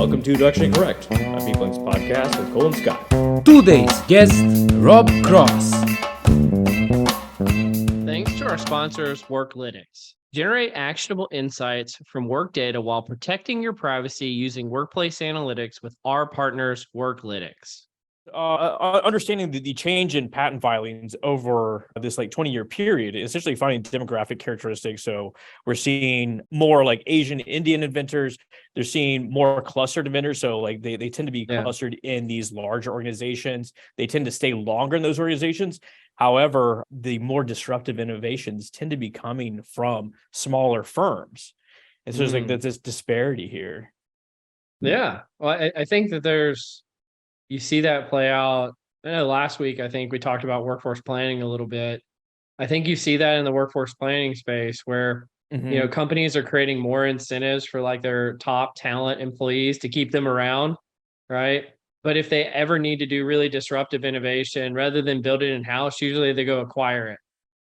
Welcome to Directionally Correct, a Beeplings podcast with Cole and Scott. Today's guest, Rob Cross. Thanks to our sponsors, Worklytics. Generate actionable insights from work data while protecting your privacy using workplace analytics with our partners, Worklytics. Understanding the change in patent filings over this 20-year period, essentially finding demographic characteristics. So we're seeing more Asian Indian inventors. They're seeing more clustered inventors. So they tend to be clustered in these larger organizations. They tend to stay longer in those organizations. However, the more disruptive innovations tend to be coming from smaller firms. And so there's this disparity here. Yeah. Well, I think that you see that play out. Last week, I think we talked about workforce planning a little bit. I think you see that in the workforce planning space where, companies are creating more incentives for their top talent employees to keep them around, right? But if they ever need to do really disruptive innovation, rather than build it in-house, usually they go acquire it,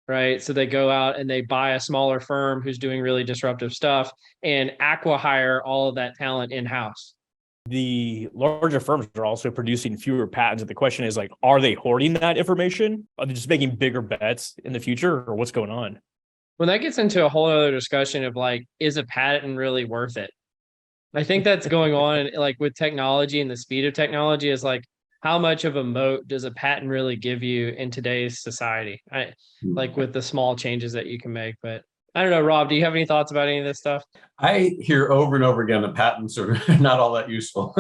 right? So they go out and they buy a smaller firm who's doing really disruptive stuff and acqui-hire all of that talent in-house. The larger firms are also producing fewer patents. And the question is, are they hoarding that information? Are they just making bigger bets in the future, or what's going on? Well, that gets into a whole other discussion of is a patent really worth it? I think that's going on with technology, and the speed of technology is how much of a moat does a patent really give you in today's society? With the small changes that you can make. But I don't know, Rob, do you have any thoughts about any of this stuff? I hear over and over again that patents are not all that useful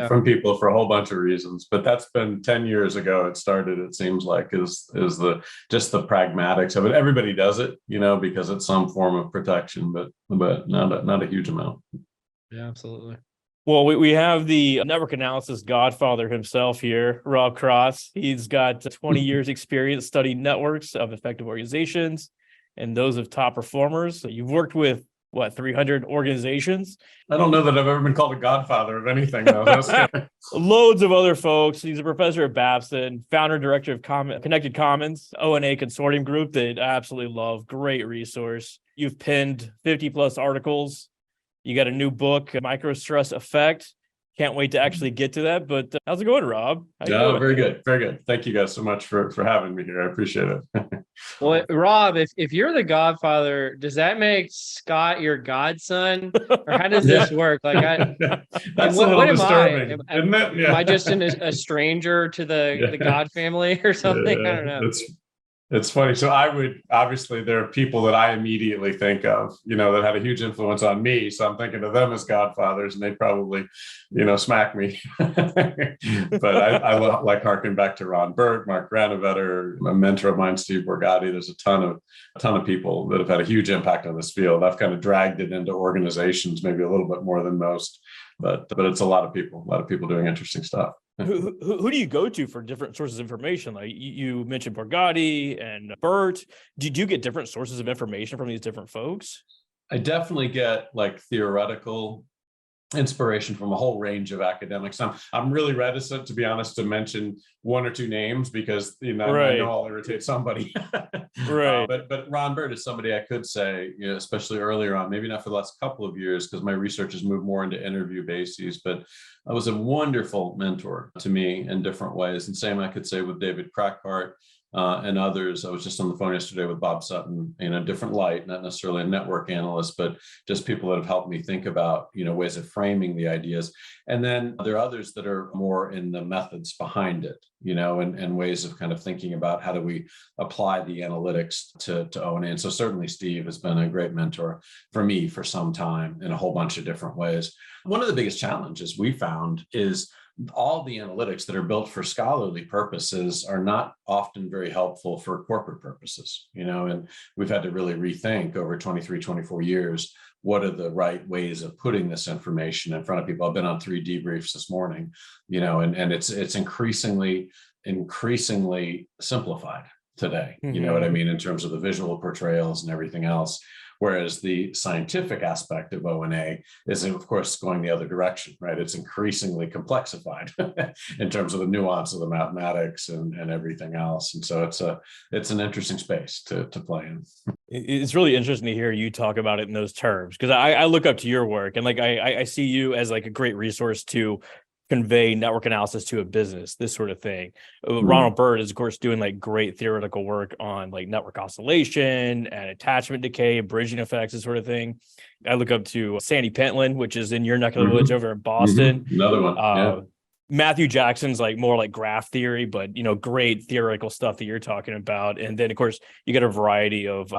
from people for a whole bunch of reasons. But that's been 10 years ago. It started, it seems like, is the pragmatics of it. Everybody does it, because it's some form of protection, but not a huge amount. Yeah, absolutely. Well, we have the network analysis godfather himself here, Rob Cross. He's got 20 years experience studying networks of effective organizations and those of top performers. So you've worked with 300 organizations? I don't know that I've ever been called a godfather of anything, though. Loads of other folks. He's a professor at Babson, founder and director of Connected Commons, O&A consortium group that I absolutely love. Great resource. You've penned 50 plus articles. You got a new book, Microstress Effect. Can't wait to actually get to that. But how's it going, Rob? Yeah, very good. Very good. Thank you guys so much for having me here. I appreciate it. Well, Rob, if you're the godfather, does that make Scott your godson? Or how does this work? That's a little disturbing, isn't it? Am I just a stranger to the God family or something? I don't know. It's funny. So obviously there are people that I immediately think of, that had a huge influence on me. So I'm thinking of them as godfathers, and they'd probably, smack me. But I like harking back to Ron Burt, Mark Granovetter, a mentor of mine, Steve Borgatti. There's a ton of people that have had a huge impact on this field. I've kind of dragged it into organizations, maybe a little bit more than most, but it's a lot of people doing interesting stuff. Who do you go to for different sources of information? Like you mentioned Borgatti and Burt. Did you get different sources of information from these different folks? I definitely get theoretical inspiration from a whole range of academics. I'm really reticent, to be honest, to mention one or two names because I know I'll irritate somebody. Right. But Ron Burt is somebody I could say, especially earlier on, maybe not for the last couple of years because my research has moved more into interview bases, but I was a wonderful mentor to me in different ways. And same I could say with David Crackhart and others. I was just on the phone yesterday with Bob Sutton in a different light, not necessarily a network analyst, but just people that have helped me think about, ways of framing the ideas. And then there are others that are more in the methods behind it, and ways of kind of thinking about how do we apply the analytics to O&A. And so certainly Steve has been a great mentor for me for some time in a whole bunch of different ways. One of the biggest challenges we found is all the analytics that are built for scholarly purposes are not often very helpful for corporate purposes, and we've had to really rethink over 23, 24 years, what are the right ways of putting this information in front of people. I've been on 3 debriefs this morning, and it's increasingly simplified. today. You know what I mean? In terms of the visual portrayals and everything else. Whereas the scientific aspect of O&A is, of course, going the other direction, right? It's increasingly complexified in terms of the nuance of the mathematics and everything else. And so it's an interesting space to play in. It's really interesting to hear you talk about it in those terms, because I look up to your work, and like I see you as like a great resource to convey network analysis to a business, this sort of thing. Ronald Bird is, of course, doing like great theoretical work on like network oscillation and attachment decay, bridging effects, this sort of thing. I look up to Sandy Pentland, which is in your neck of the woods over in Boston. Another one. Matthew Jackson's like more like graph theory, but great theoretical stuff that you're talking about. And then of course you get a variety of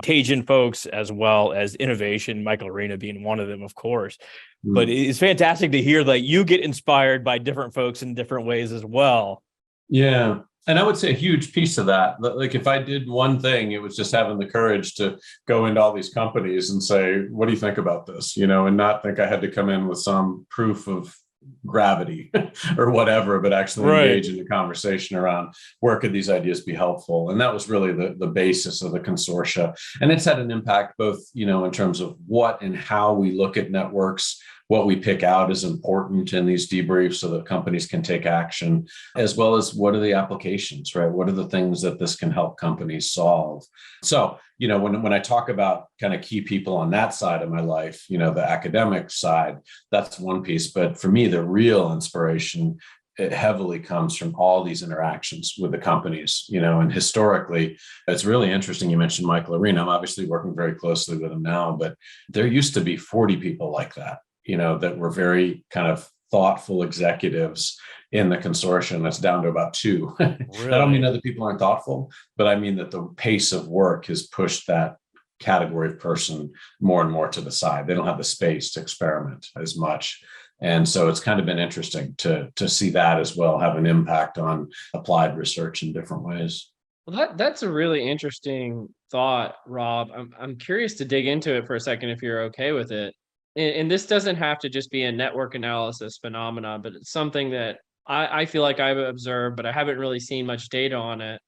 Cajun folks as well as innovation, Michael Arena being one of them, of course. But it's fantastic to hear that you get inspired by different folks in different ways as well. Yeah. And I would say a huge piece of that, like if I did one thing, it was just having the courage to go into all these companies and say, what do you think about this? And not think I had to come in with some proof of gravity or whatever, but actually engage in a conversation around where could these ideas be helpful. And that was really the basis of the consortia. And it's had an impact both, in terms of what and how we look at networks, what we pick out is important in these debriefs so that companies can take action, as well as what are the applications, right? What are the things that this can help companies solve? So, when I talk about kind of key people on that side of my life, the academic side, that's one piece. But for me, the real inspiration, it heavily comes from all these interactions with the companies, and historically, it's really interesting. You mentioned Michael Arena. I'm obviously working very closely with him now, but there used to be 40 people like that, that were very kind of thoughtful executives in the consortium. That's down to about 2. Really? I don't mean other people aren't thoughtful, but I mean that the pace of work has pushed that category of person more and more to the side. They don't have the space to experiment as much. And so it's kind of been interesting to see that as well have an impact on applied research in different ways. Well, that's a really interesting thought, Rob. I'm curious to dig into it for a second if you're okay with it. And this doesn't have to just be a network analysis phenomenon, but it's something that I feel like I've observed, but I haven't really seen much data on it,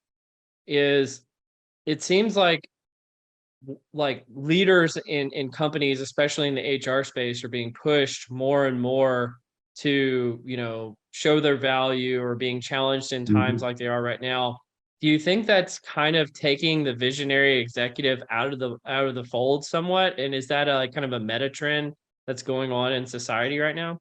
is it seems like leaders in companies, especially in the HR space, are being pushed more and more to, show their value or being challenged in times like they are right now. Do you think that's kind of taking the visionary executive out of the fold somewhat? And is that a kind of a meta trend that's going on in society right now?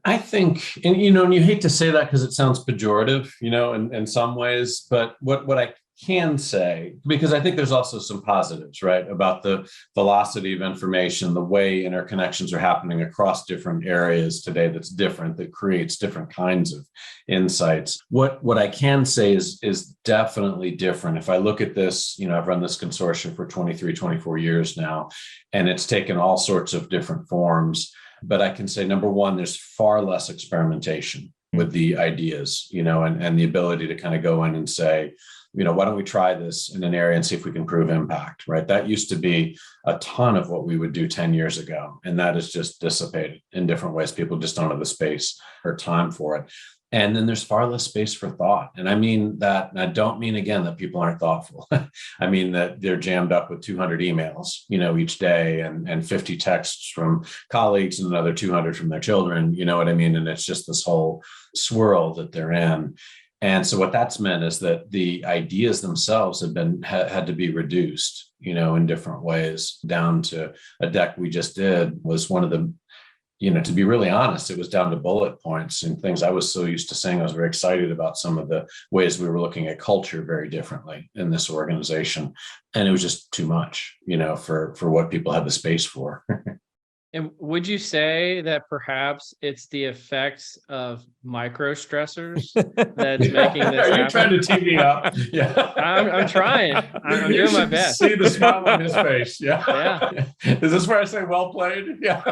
I think, and you hate to say that because it sounds pejorative, in some ways, but what I can say, because I think there's also some positives, right, about the velocity of information, the way interconnections are happening across different areas today that's different, that creates different kinds of insights. What I can say is definitely different. If I look at this, I've run this consortium for 23, 24 years now, and it's taken all sorts of different forms. But I can say, number one, there's far less experimentation with the ideas, and the ability to kind of go in and say, why don't we try this in an area and see if we can prove impact, right? That used to be a ton of what we would do 10 years ago. And that is just dissipated in different ways. People just don't have the space or time for it. And then there's far less space for thought. And I mean that, and I don't mean, again, that people aren't thoughtful. I mean that they're jammed up with 200 emails, each day and 50 texts from colleagues and another 200 from their children, you know what I mean? And it's just this whole swirl that they're in. And so what that's meant is that the ideas themselves have had to be reduced, in different ways. Down to a deck we just did was one of the, to be really honest, it was down to bullet points and things I was so used to saying. I was very excited about some of the ways we were looking at culture very differently in this organization. And it was just too much, for what people had the space for. And would you say that perhaps it's the effects of microstressors that's making this happen? Are you trying to tee me up? Yeah, I'm trying. I'm doing my best. See the smile on his face. Yeah. Yeah. Is this where I say well played? Yeah.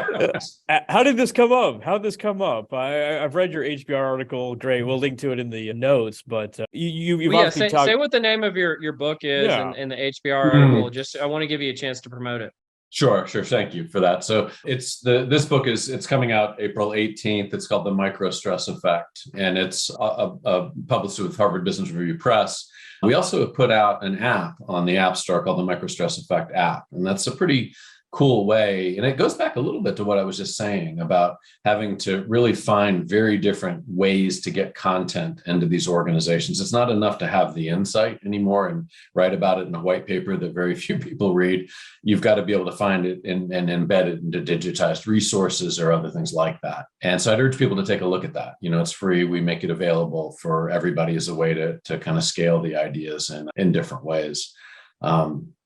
How did this come up? How did this come up? I've read your HBR article. Great. We'll link to it in the notes. But you've obviously say what the name of your book is and the HBR article. Just I want to give you a chance to promote it. Sure. Thank you for that. So this book it's coming out April 18th. It's called The Microstress Effect, and it's published with Harvard Business Review Press. We also have put out an app on the App Store called the Microstress Effect app, and that's a pretty cool way. And it goes back a little bit to what I was just saying about having to really find very different ways to get content into these organizations. It's not enough to have the insight anymore and write about it in a white paper that very few people read. You've got to be able to find it and embed it into digitized resources or other things like that. And so I'd urge people to take a look at that. It's free. We make it available for everybody as a way to kind of scale the ideas in different ways.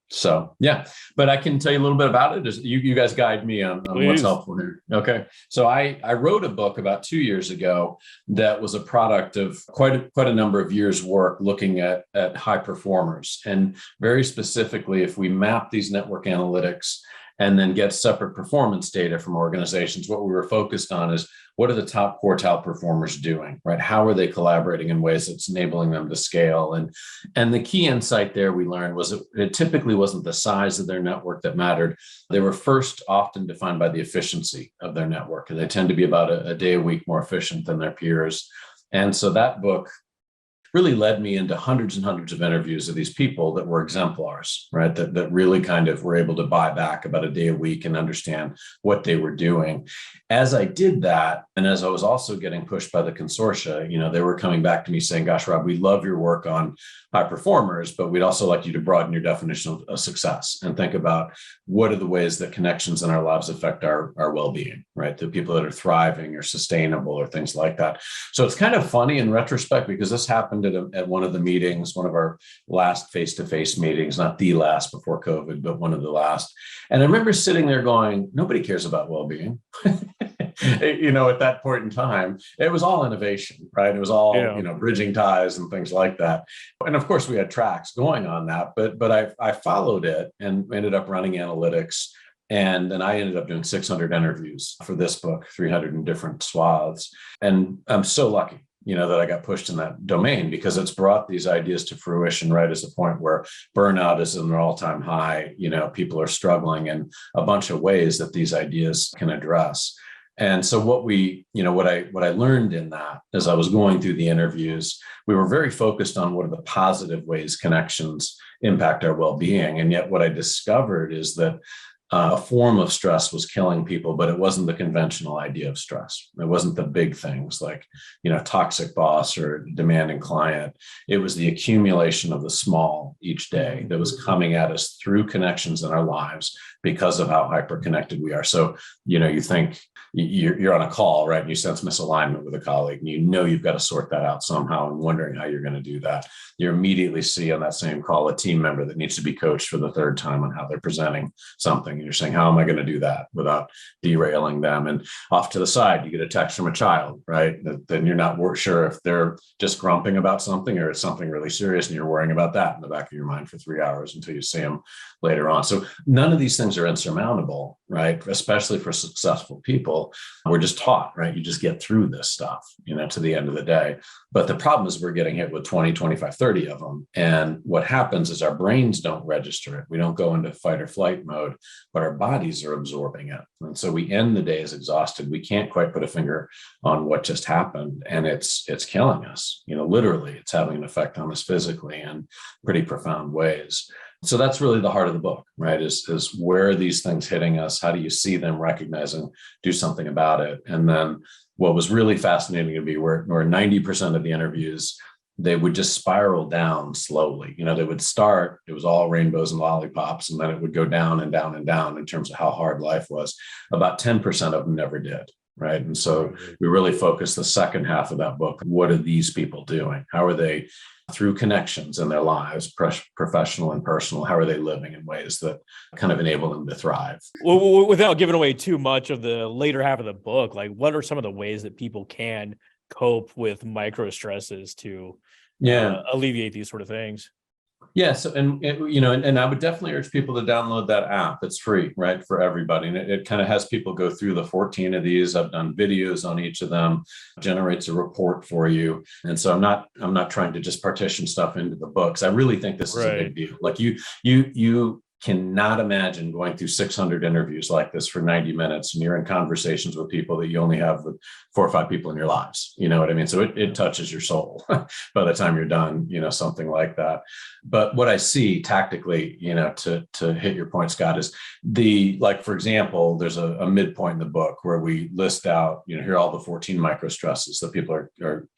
So yeah, but I can tell you a little bit about it. Just you guys guide me on what's helpful here. Okay. So I wrote a book about 2 years ago that was a product of quite a number of years' work looking at high performers. And very specifically, if we map these network analytics and then get separate performance data from organizations, what we were focused on is what are the top quartile performers doing, right? How are they collaborating in ways that's enabling them to scale? And the key insight there we learned was it typically wasn't the size of their network that mattered. They were first often defined by the efficiency of their network, and they tend to be about a day a week more efficient than their peers. And so that book really led me into hundreds and hundreds of interviews of these people that were exemplars, right? That really kind of were able to buy back about a day a week and understand what they were doing. As I did that, and as I was also getting pushed by the consortia, they were coming back to me saying, gosh, Rob, we love your work on high performers, but we'd also like you to broaden your definition of success and think about what are the ways that connections in our lives affect our well-being, right? The people that are thriving or sustainable or things like that. So it's kind of funny in retrospect because this happened at one of the meetings, one of our last face-to-face meetings, not the last before COVID, but one of the last. And I remember sitting there going, nobody cares about well-being. At that point in time, it was all innovation, right? It was all, bridging ties and things like that. And of course we had tracks going on that, but I followed it and ended up running analytics. And then I ended up doing 600 interviews for this book, 300 in different swaths. And I'm so lucky, that I got pushed in that domain because it's brought these ideas to fruition right as a point where burnout is at an all-time high. People are struggling in a bunch of ways that these ideas can address. And so what I learned in that as I was going through the interviews, we were very focused on what are the positive ways connections impact our well-being. And yet what I discovered is that a form of stress was killing people, but it wasn't the conventional idea of stress. It wasn't the big things like, toxic boss or demanding client. It was the accumulation of the small each day that was coming at us through connections in our lives because of how hyper-connected we are. So, you think you're on a call, right? And you sense misalignment with a colleague and you've got to sort that out somehow and wondering how you're going to do that. You immediately see on that same call a team member that needs to be coached for the third time on how they're presenting something. And you're saying, how am I going to do that without derailing them? And off to the side, you get a text from a child, right? Then you're not sure if they're just grumping about something or it's something really serious. And you're worrying about that in the back of your mind for 3 hours until you see them later on. So none of these things are insurmountable, right? Especially for successful people. We're just taught, right? You just get through this stuff, to the end of the day. But the problem is we're getting hit with 20, 25, 30 of them. And what happens is our brains don't register it. We don't go into fight or flight mode, but our bodies are absorbing it. And so we end the day as exhausted. We can't quite put a finger on what just happened. And it's killing us. Literally, it's having an effect on us physically in pretty profound ways. So that's really the heart of the book, right? Is where are these things hitting us? How do you see them, recognize and do something about it? And then what was really fascinating to me where 90% of the interviews, they would just spiral down slowly. They would start, it was all rainbows and lollipops, and then it would go down and down and down in terms of how hard life was. About 10% of them never did. Right. And so we really focused the second half of that book. What are these people doing? How are they, through connections in their lives, professional and personal, how are they living in ways that kind of enable them to thrive? Well, without giving away too much of the later half of the book, like what are some of the ways that people can cope with micro stresses to alleviate these sort of things? Yeah. So, and I would definitely urge people to download that app. It's free, right, for everybody. And it kind of has people go through the 14 of these. I've done videos on each of them, generates a report for you. And so I'm not trying to just partition stuff into the books. I really think this is a big deal. Like you cannot imagine going through 600 interviews like this for 90 minutes and you're in conversations with people that you only have with 4 or 5 people in your lives. You know what I mean? So it touches your soul by the time you're done, something like that. But what I see tactically, to hit your point, Scott, is for example, there's a midpoint in the book where we list out, here are all the 14 microstresses that people are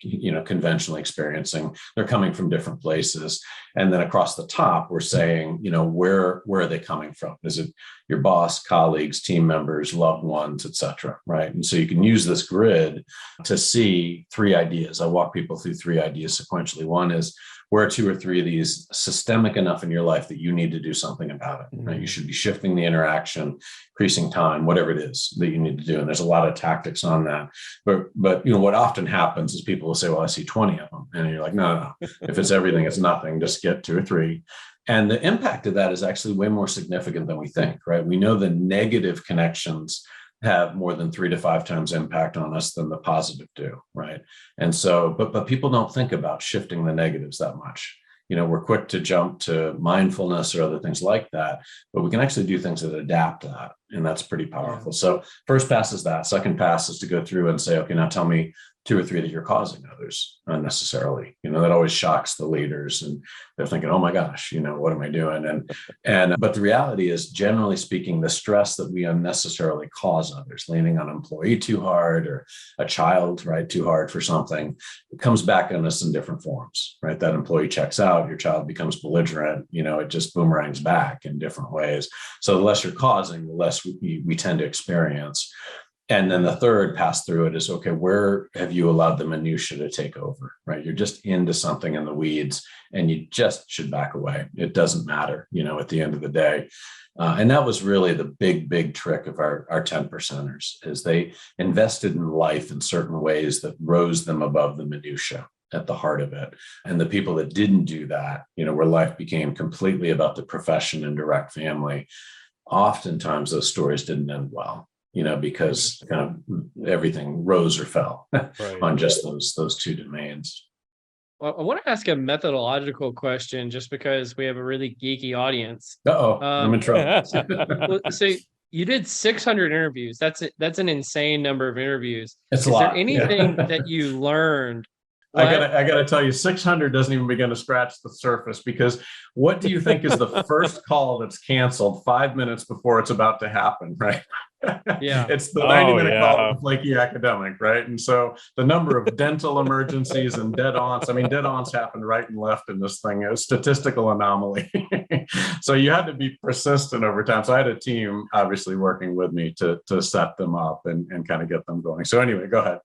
conventionally experiencing. They're coming from different places. And then across the top, we're saying, where are they coming from? Is it your boss, colleagues, team members, loved ones, et cetera, right? And so you can use this grid to see 3 ideas. I walk people through 3 ideas sequentially. One is, where are 2 or 3 of these systemic enough in your life that you need to do something about it, right? You should be shifting the interaction, increasing time, whatever it is that you need to do. And there's a lot of tactics on that. But what often happens is people will say, well, I see 20 of them. And you're like, no. If it's everything, it's nothing. Just get 2 or 3. And the impact of that is actually way more significant than we think, right? We know the negative connections have more than 3 to 5 times impact on us than the positive do, right? And so, but people don't think about shifting the negatives that much. We're quick to jump to mindfulness or other things like that, but we can actually do things that adapt to that. And that's pretty powerful. Yeah. So first pass is that. Second pass is to go through and say, okay, now tell me 2 or 3 that you're causing others unnecessarily. That always shocks the leaders, and they're thinking, oh my gosh, what am I doing? But the reality is, generally speaking, the stress that we unnecessarily cause others, leaning on an employee too hard or a child, right, too hard for something, it comes back on us in different forms, right? That employee checks out, your child becomes belligerent, it just boomerangs back in different ways. So the less you're causing, the less we tend to experience. And then the third pass through it is, okay, where have you allowed the minutia to take over, right? You're just into something in the weeds and you just should back away. It doesn't matter, at the end of the day. And that was really the big trick of our 10 percenters, is they invested in life in certain ways that rose them above the minutia at the heart of it. And the people that didn't do that, where life became completely about the profession and direct family, oftentimes those stories didn't end well. Because kind of everything rose or fell on just those 2 domains. Well, I want to ask a methodological question, just because we have a really geeky audience. I'm in trouble. So you did 600 interviews. That's an insane number of interviews. It's a lot. Is there anything that you learned? I gotta tell you, 600 doesn't even begin to scratch the surface, because what do you think is the first call that's canceled 5 minutes before it's about to happen, right? Yeah. It's the 90-minute call with flaky academic, right? And so the number of dental emergencies and dead-ons, dead-ons happen right and left in this thing, a statistical anomaly. So you had to be persistent over time. So I had a team obviously working with me to set them up and kind of get them going. So anyway, go ahead.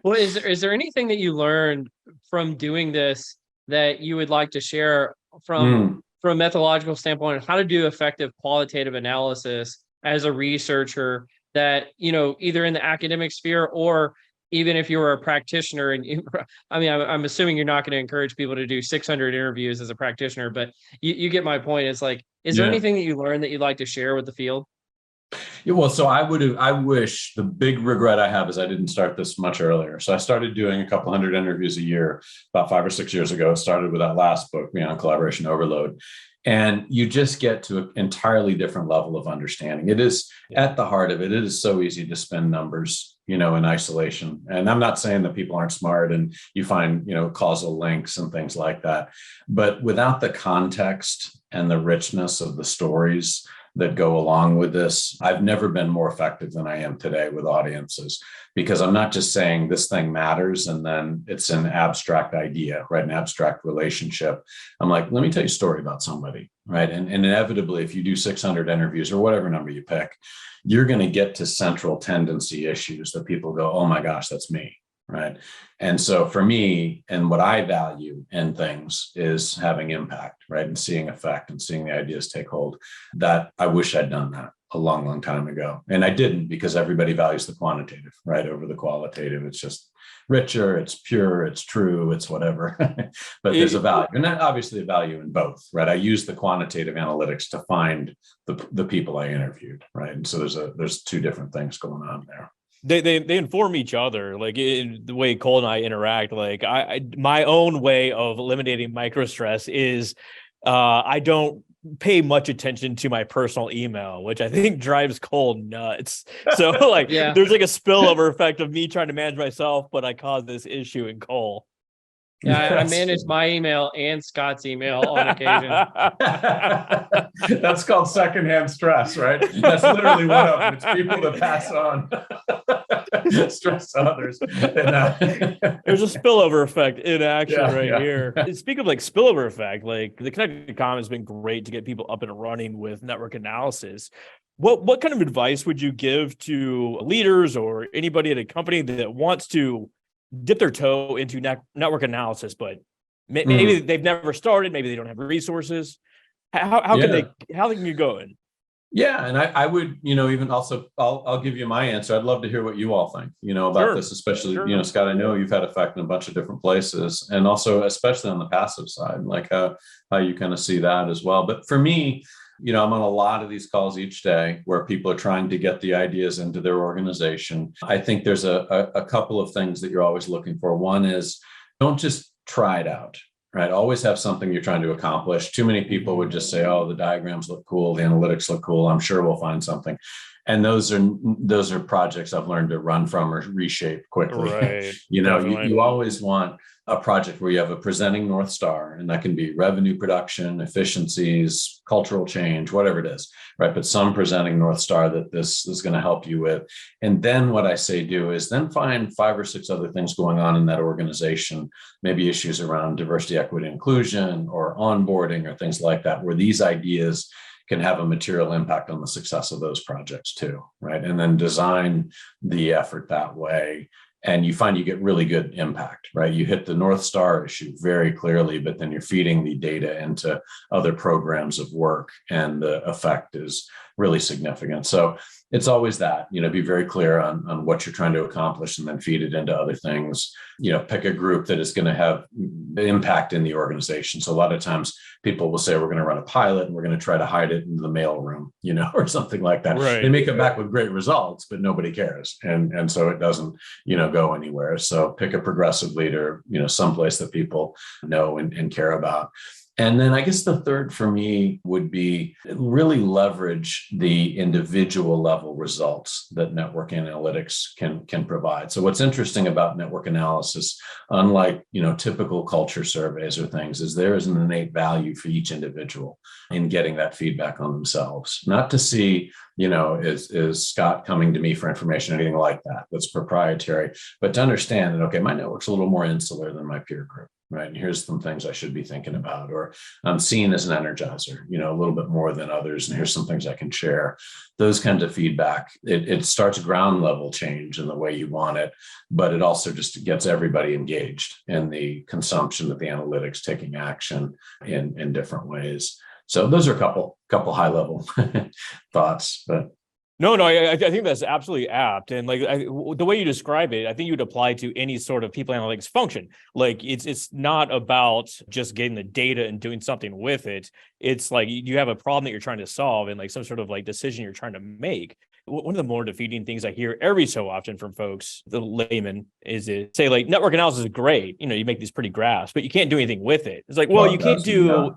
Well, is there anything that you learned from doing this that you would like to share from a methodological standpoint, how to do effective qualitative analysis as a researcher, that, either in the academic sphere or even if you were a practitioner? And I'm assuming you're not going to encourage people to do 600 interviews as a practitioner, but you get my point. It's like, is there anything that you learned that you'd like to share with the field? Yeah, well, so I wish, the big regret I have is I didn't start this much earlier. So I started doing a couple hundred interviews a year about 5 or 6 years ago. It started with that last book, Beyond Collaboration Overload. And you just get to an entirely different level of understanding. It is at the heart of it. It is so easy to spin numbers, in isolation. And I'm not saying that people aren't smart and you find, causal links and things like that. But without the context and the richness of the stories that go along with this, I've never been more effective than I am today with audiences, because I'm not just saying this thing matters and then it's an abstract idea, right? An abstract relationship. I'm like, let me tell you a story about somebody, right? And inevitably, if you do 600 interviews or whatever number you pick, you're going to get to central tendency issues that people go, oh my gosh, that's me. Right. And so for me, and what I value in things is having impact, right? And seeing effect and seeing the ideas take hold. That I wish I'd done that a long time ago. And I didn't, because everybody values the quantitative, right, over the qualitative. It's just richer, it's pure, it's true, it's whatever. But there's a value, and obviously a value in both, right? I use the quantitative analytics to find the people I interviewed, right? And so there's 2 different things going on there. They inform each other, like in the way Cole and I interact. Like my own way of eliminating microstress is I don't pay much attention to my personal email, which I think drives Cole nuts. So like, Yeah. there's like a spillover effect of me trying to manage myself, but I caused this issue in Cole. Yeah, I That's manage my email and Scott's email on occasion. That's called secondhand stress, right? That's literally one of them. It's people that pass on stress to others. There's a spillover effect in action Yeah, right yeah. here. Speaking of like spillover effect, like the Connected Commons has been great to get people up and running with network analysis. What kind of advice would you give to leaders or anybody at a company that wants to dip their toe into network analysis, but maybe they've never started, maybe they don't have resources? How can you go in? Yeah, and I would, even also, I'll give you my answer. I'd love to hear what you all think, about this, especially, Scott, I know you've had effect in a bunch of different places, and also especially on the passive side, like how you kind of see that as well. But for me, I'm on a lot of these calls each day where people are trying to get the ideas into their organization. I think there's a couple of things that you're always looking for. One is, don't just try it out. Right. Always have something you're trying to accomplish. Too many people would just say, oh, the diagrams look cool, the analytics look cool, I'm sure we'll find something. And those are projects I've learned to run from or reshape quickly. Right. You always want a project where you have a presenting North Star, and that can be revenue production, efficiencies, cultural change, whatever it is, right? But some presenting North Star that this is going to help you with. And then what I say do is then find 5 or 6 other things going on in that organization, maybe issues around diversity, equity, inclusion, or onboarding, or things like that, where these ideas can have a material impact on the success of those projects too, right? And then design the effort that way. And you find you get really good impact, right? You hit the North Star issue very clearly, but then you're feeding the data into other programs of work, and the effect is really significant. So it's always that, be very clear on what you're trying to accomplish, and then feed it into other things. Pick a group that is going to have impact in the organization. So a lot of times people will say, we're going to run a pilot and we're going to try to hide it in the mailroom, or something like that. Right. They may come back with great results, but nobody cares. And so it doesn't, go anywhere. So pick a progressive leader, someplace that people know and care about. And then I guess the third for me would be really leverage the individual level results that network analytics can provide. So what's interesting about network analysis, unlike, typical culture surveys or things, is there is an innate value for each individual in getting that feedback on themselves. Not to see, is Scott coming to me for information, anything like that, that's proprietary, but to understand that, okay, my network's a little more insular than my peer group. Right. And here's some things I should be thinking about, or I'm seen as an energizer, a little bit more than others. And here's some things I can share. Those kinds of feedback, it starts ground level change in the way you want it, but it also just gets everybody engaged in the consumption of the analytics, taking action in different ways. So those are a couple high level thoughts, but. No, I think that's absolutely apt. And like the way you describe it, I think you would apply to any sort of people analytics function. Like it's not about just getting the data and doing something with it. It's like you have a problem that you're trying to solve, and like some sort of like decision you're trying to make. One of the more defeating things I hear every so often from folks, the layman, is it say like network analysis is great. You make these pretty graphs, but you can't do anything with it. It's like, well, you can't do.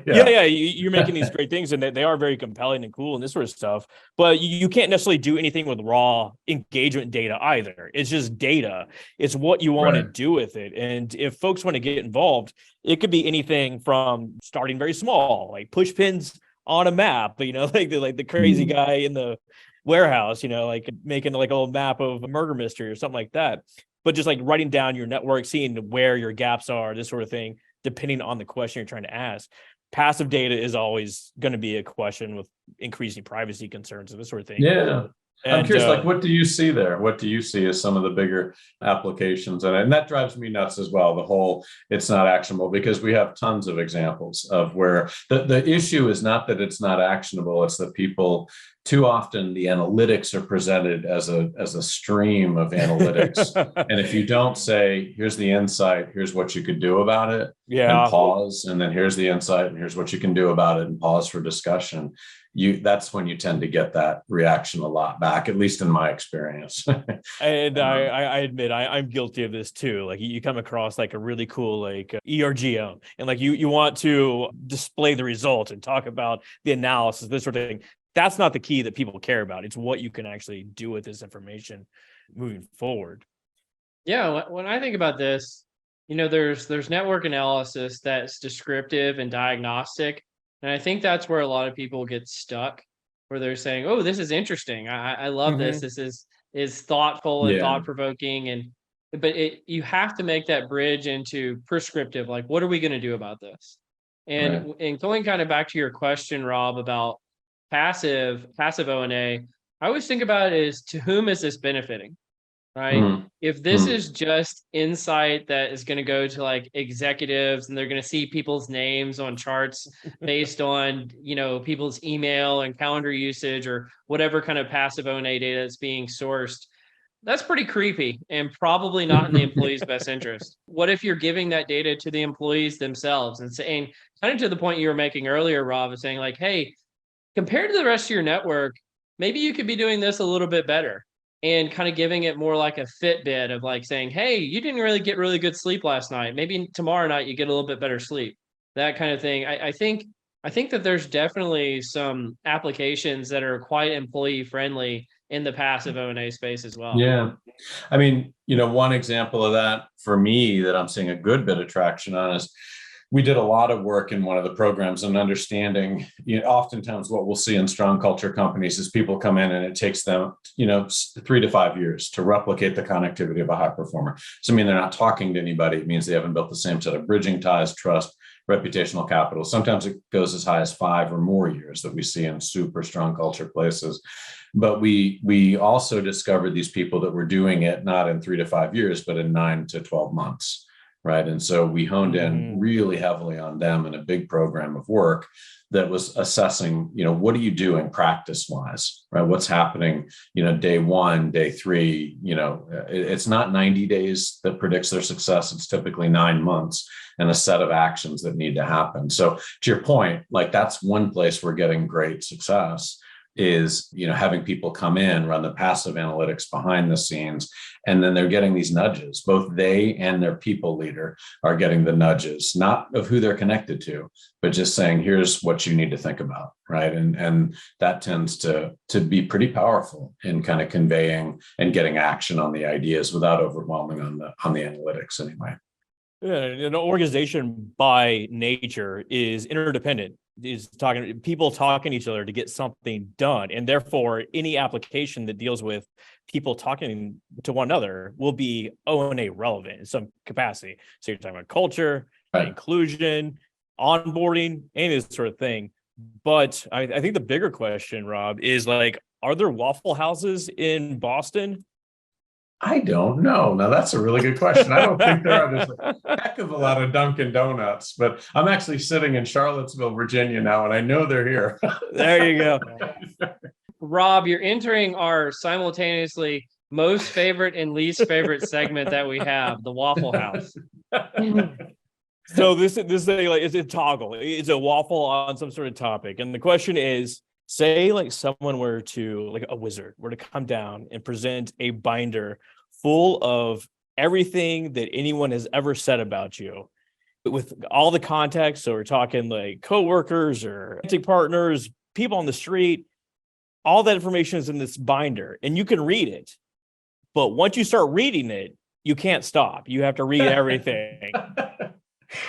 Yeah. You're making these great things, and they are very compelling and cool and this sort of stuff. But you can't necessarily do anything with raw engagement data either. It's just data. It's what you want to do with it. And if folks want to get involved, it could be anything from starting very small, like push pins on a map, like the crazy guy in the warehouse, like making like a little map of a murder mystery or something like that. But just like writing down your network, seeing where your gaps are, this sort of thing, depending on the question you're trying to ask. Passive data is always going to be a question with increasing privacy concerns and this sort of thing. Yeah. And, I'm curious, like, what do you see there? What do you see as some of the bigger applications? And that drives me nuts as well. The whole, it's not actionable, because we have tons of examples of where the issue is not that it's not actionable. It's that people, too often the analytics are presented as a stream of analytics. And if you don't say, here's the insight, here's what you could do about it, and pause, and then here's the insight and here's what you can do about it, and pause for discussion, that's when you tend to get that reaction a lot back, at least in my experience. And I admit I'm guilty of this too. Like you come across like a really cool like ERGM, and like you want to display the results and talk about the analysis, this sort of thing. That's not the key that people care about. It's what you can actually do with this information moving forward. Yeah, when I think about this, there's network analysis that's descriptive and diagnostic, and I think that's where a lot of people get stuck, where they're saying, "Oh, this is interesting. I love this. This is thoughtful and Yeah. thought provoking," but you have to make that bridge into prescriptive. Like, what are we going to do about this? And going kind of back to your question, Rob, about passive O&A, I always think about it as, to whom is this benefiting? Right. If this is just insight that is going to go to like executives and they're going to see people's names on charts based on, people's email and calendar usage or whatever kind of passive O&A data is being sourced, that's pretty creepy and probably not in the employee's best interest. What if you're giving that data to the employees themselves and saying, kind of to the point you were making earlier, Rob, is saying like, hey, compared to the rest of your network, maybe you could be doing this a little bit better. And kind of giving it more like a Fitbit of like saying, hey, you didn't really get really good sleep last night. Maybe tomorrow night you get a little bit better sleep. That kind of thing. I think that there's definitely some applications that are quite employee friendly in the passive O&A space as well. Yeah. I mean, one example of that for me that I'm seeing a good bit of traction on is we did a lot of work in one of the programs and understanding, oftentimes what we'll see in strong culture companies is people come in and it takes them, 3 to 5 years to replicate the connectivity of a high performer. So, I mean, they're not talking to anybody. It means they haven't built the same set of bridging ties, trust, reputational capital. Sometimes it goes as high as 5 or more years that we see in super strong culture places. But we also discovered these people that were doing it not in 3 to 5 years, but in 9 to 12 months. Right. And so we honed in really heavily on them in a big program of work that was assessing, what are you doing practice wise, right? What's happening, day 1, day 3, it's not 90 days that predicts their success. It's typically 9 months and a set of actions that need to happen. So to your point, like that's one place we're getting great success is, having people come in, run the passive analytics behind the scenes, and then they're getting these nudges. Both they and their people leader are getting the nudges, not of who they're connected to, but just saying, here's what you need to think about, right? And that tends to be pretty powerful in kind of conveying and getting action on the ideas without overwhelming on the analytics anyway. Yeah, an organization by nature is interdependent, is people talking to each other to get something done. And therefore, any application that deals with people talking to one another will be O&A relevant in some capacity. So you're talking about culture, right, inclusion, onboarding, any of this sort of thing. But I think the bigger question, Rob, is like, are there Waffle Houses in Boston? I don't know. Now, that's a really good question. I don't think there are. There's a heck of a lot of Dunkin' Donuts, but I'm actually sitting in Charlottesville, Virginia now, and I know they're here. There you go. Rob, you're entering our simultaneously most favorite and least favorite segment that we have, the Waffle House. So this is it's a toggle. It's a waffle on some sort of topic. And the question is, say like someone were to, like a wizard were to come down and present a binder full of everything that anyone has ever said about you with all the context. So we're talking like coworkers or partners, people on the street, all that information is in this binder and you can read it. But once you start reading it, you can't stop. You have to read everything.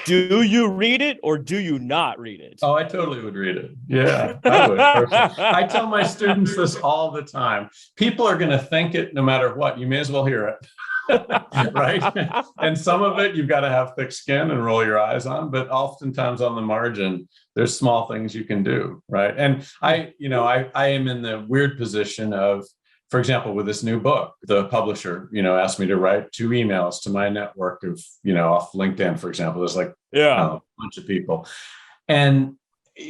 Do you read it or do you not read it? Oh, I totally would read it. Yeah, I would. I tell my students this all the time. People are going to think it no matter what. You may as well hear it. Right. And some of it you've got to have thick skin and roll your eyes on, but oftentimes on the margin, there's small things you can do. Right. And I am in the weird position of, for example, with this new book, the publisher, asked me to write 2 emails to my network of, off LinkedIn, for example. There's like a bunch of people. And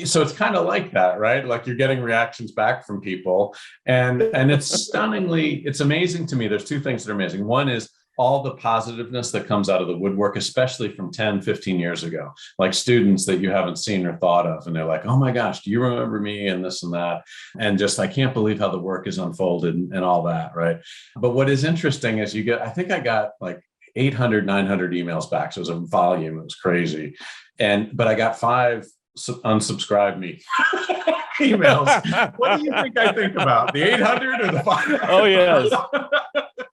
so it's kind of like that, right? Like you're getting reactions back from people. And it's it's amazing to me. There's 2 things that are amazing. One is all the positiveness that comes out of the woodwork, especially from 10, 15 years ago, like students that you haven't seen or thought of. And they're like, oh my gosh, do you remember me and this and that? And just, I can't believe how the work is unfolded and all that. Right. But what is interesting is I think I got like 800, 900 emails back. So it was a volume. It was crazy. But I got 5 unsubscribe me emails. What do you think I think about? The 800 or the 500? Oh, yes.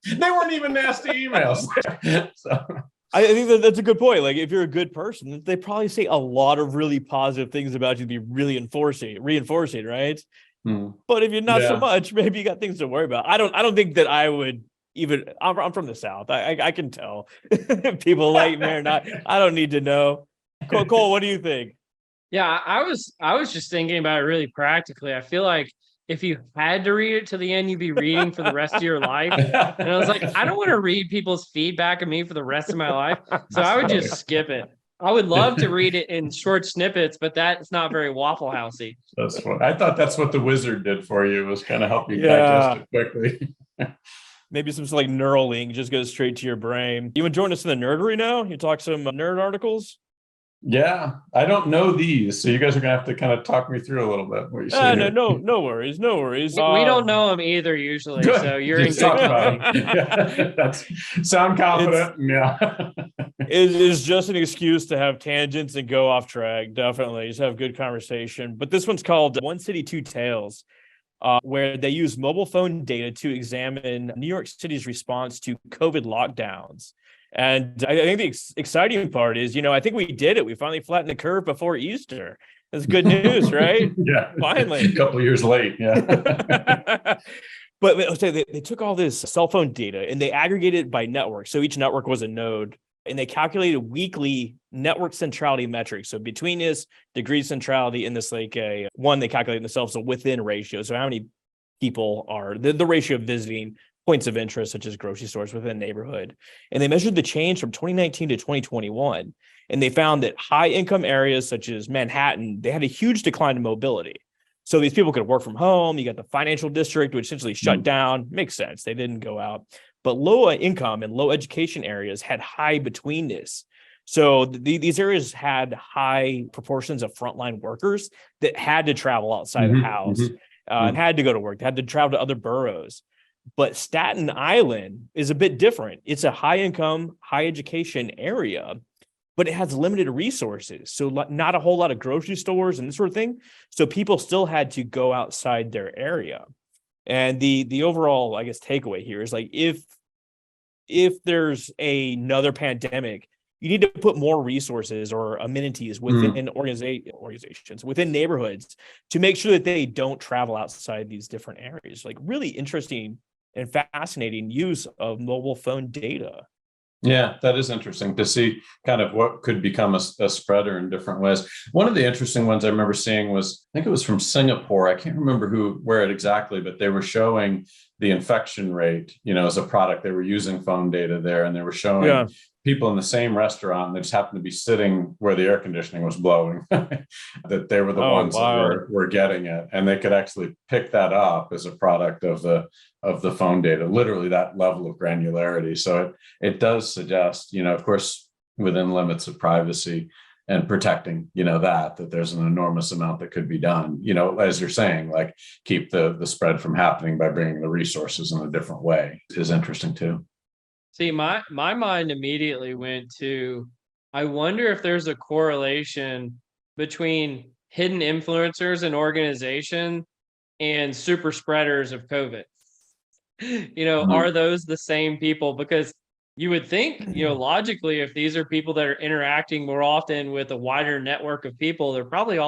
They weren't even nasty emails. So. I think that's a good point. Like, if you're a good person, they probably say a lot of really positive things about you to be really reinforcing, right? But if you're not so much, maybe you got things to worry about. I don't think that I would even. I'm from the South. I can tell people like me or not. I don't need to know. Cole, what do you think? Yeah, I was just thinking about it really practically. I feel like if you had to read it to the end, you'd be reading for the rest of your life. And I was like, I don't want to read people's feedback of me for the rest of my life. So I would just skip it. I would love to read it in short snippets, but that's not very Waffle Housey. That's what I thought. That's what the wizard did for you, was kind of help you digest it quickly. Maybe some like Neuralink just goes straight to your brain. You want to join us in the nerdery now? You talk some nerd articles? Yeah, I don't know these, so you guys are gonna have to kind of talk me through a little bit. What you say no worries. We don't know them either usually, good. So you're in talk about them. Yeah, that's sound confident. It's just an excuse to have tangents and go off track. Definitely, just have good conversation. But this one's called One City, Two Tales, where they use mobile phone data to examine New York City's response to COVID lockdowns. And I think the exciting part is, I think we did it. We finally flattened the curve before Easter. That's good news, right? Yeah. Finally. A couple of years late. Yeah. But they took all this cell phone data and they aggregated it by network. So each network was a node, and they calculated weekly network centrality metrics. So between this degree centrality and this they calculate themselves a within ratio. So how many people are the ratio of visiting points of interest, such as grocery stores within a neighborhood. And they measured the change from 2019 to 2021. And they found that high income areas such as Manhattan, they had a huge decline in mobility. So these people could work from home. You got the financial district, which essentially shut down. Makes sense. They didn't go out. But low income and low education areas had high betweenness. So these areas had high proportions of frontline workers that had to travel outside the house and had to go to work. They had to travel to other boroughs. But Staten Island is a bit different. It's a high income, high education area, but it has limited resources. So not a whole lot of grocery stores and this sort of thing. So people still had to go outside their area. And the overall, I guess, takeaway here is like, if there's another pandemic, you need to put more resources or amenities within organizations, within neighborhoods, to make sure that they don't travel outside these different areas. Like, really interesting and fascinating use of mobile phone data. Yeah, that is interesting to see kind of what could become a spreader in different ways. One of the interesting ones I remember seeing was, I think it was from Singapore. I can't remember where it exactly, but they were showing the infection rate, as a product. They were using phone data there, and they were showing people in the same restaurant that just happened to be sitting where the air conditioning was blowing, that they were the ones that were getting it. And they could actually pick that up as a product of the phone data, literally that level of granularity. So it does suggest, of course, within limits of privacy and protecting, that there's an enormous amount that could be done, as you're saying, like keep the spread from happening by bringing the resources in a different way is interesting too. See, my mind immediately went to, I wonder if there's a correlation between hidden influencers and organization and super spreaders of COVID. Are those the same people? Because you would think, logically, if these are people that are interacting more often with a wider network of people, they're probably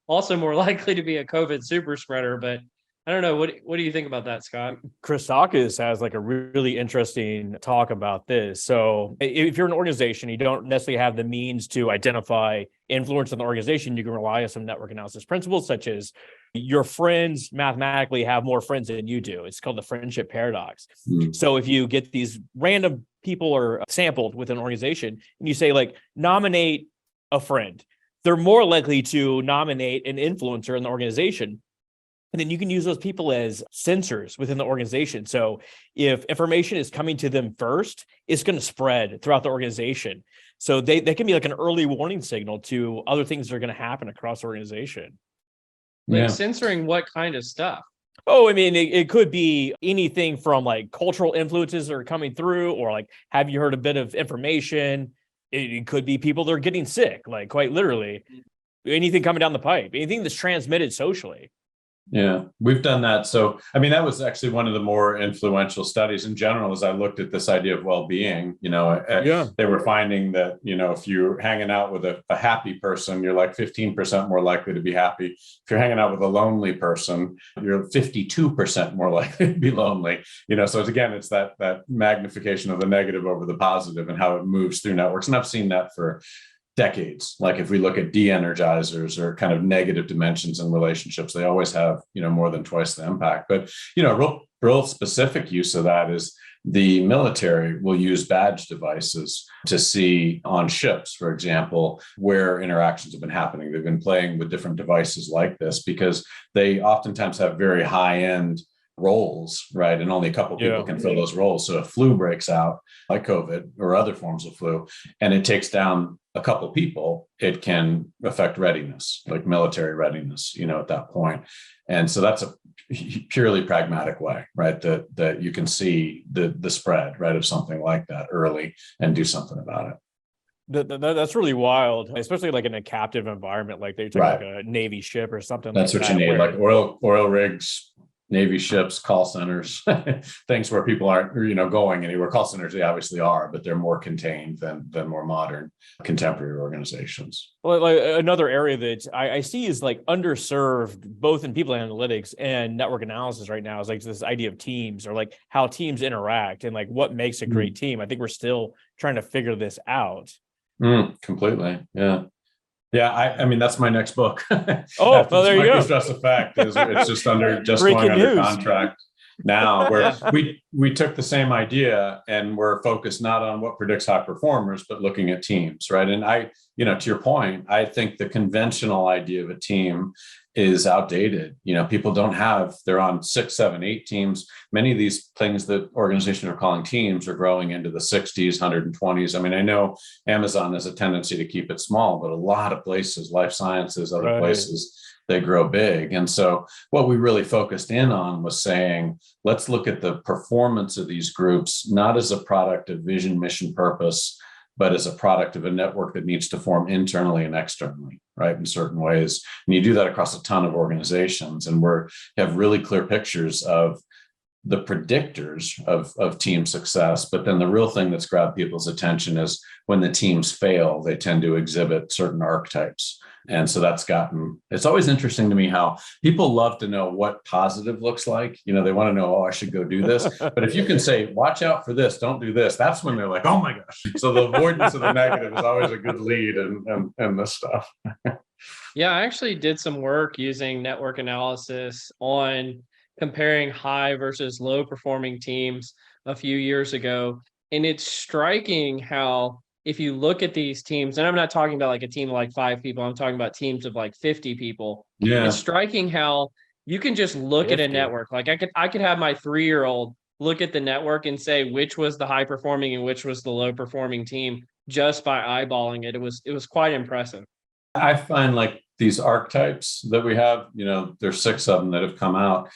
also more likely to be a COVID super spreader. But I don't know. What do you think about that, Scott? Christakis has like a really interesting talk about this. So if you're an organization, you don't necessarily have the means to identify influence in the organization, you can rely on some network analysis principles, such as your friends mathematically have more friends than you do. It's called the friendship paradox. So if you get these random people or sampled with an organization and you say, like, nominate a friend, they're more likely to nominate an influencer in the organization. And then you can use those people as sensors within the organization. So if information is coming to them first, it's going to spread throughout the organization. So they can be like an early warning signal to other things that are going to happen across the organization. Like censoring what kind of stuff? Oh, I mean, it could be anything from like cultural influences that are coming through, or like, have you heard a bit of information? It could be people that are getting sick, like quite literally. Anything coming down the pipe, anything that's transmitted socially. Yeah, we've done that. So, I mean, that was actually one of the more influential studies in general, as I looked at this idea of well-being. They were finding that, if you're hanging out with a happy person, you're like 15% more likely to be happy. If you're hanging out with a lonely person, you're 52% more likely to be lonely. So it's that magnification of the negative over the positive and how it moves through networks. And I've seen that for decades. Like if we look at de-energizers or kind of negative dimensions in relationships, they always have, more than twice the impact. But, real specific use of that is the military will use badge devices to see on ships, for example, where interactions have been happening. They've been playing with different devices like this because they oftentimes have very high-end roles, right? And only a couple of people can fill those roles. So if flu breaks out, like COVID or other forms of flu, and it takes down a couple of people, it can affect readiness, like military readiness, at that point. And so that's a purely pragmatic way, right? That you can see the spread, right, of something like that early and do something about it. That's really wild, especially like in a captive environment, like they're like a Navy ship or something. That's what you need, like oil rigs, Navy ships, call centers, things where people aren't, going anywhere. Call centers, they obviously are, but they're more contained than more modern contemporary organizations. Well, like another area that I see is like underserved, both in people analytics and network analysis right now, is like this idea of teams, or like how teams interact and like what makes a great team. I think we're still trying to figure this out. Completely. Yeah. Yeah, I mean that's my next book. Oh, well, there you go. Microstress Effect it's just going Breaking under news. contract now. Where we took the same idea and we're focused not on what predicts high performers, but looking at teams, right? And to your point, I think the conventional idea of a team is outdated. People they're on 6, 7, 8 teams. Many of these things that organizations are calling teams are growing into the 60s, 120s. I mean, I know Amazon has a tendency to keep it small, but a lot of places, life sciences, other places, they grow big. And so what we really focused in on was saying, let's look at the performance of these groups, not as a product of vision, mission, purpose, but as a product of a network that needs to form internally and externally, right, in certain ways. And you do that across a ton of organizations. And we have really clear pictures of the predictors of team success. But then the real thing that's grabbed people's attention is when the teams fail, they tend to exhibit certain archetypes. And so it's always interesting to me how people love to know what positive looks like. They want to know, I should go do this. But if you can say, watch out for this, don't do this, that's when they're like, oh my gosh. So the avoidance of the negative is always a good lead in this stuff. Yeah, I actually did some work using network analysis on comparing high versus low performing teams a few years ago. And it's striking how, if you look at these teams, and I'm not talking about like a team of like 5 people, I'm talking about teams of like 50 people. Yeah. It's striking how you can just look at a network. Like I could have my 3-year-old look at the network and say which was the high performing and which was the low performing team just by eyeballing it. It was quite impressive. I find like these archetypes that we have, there's 6 of them that have come out.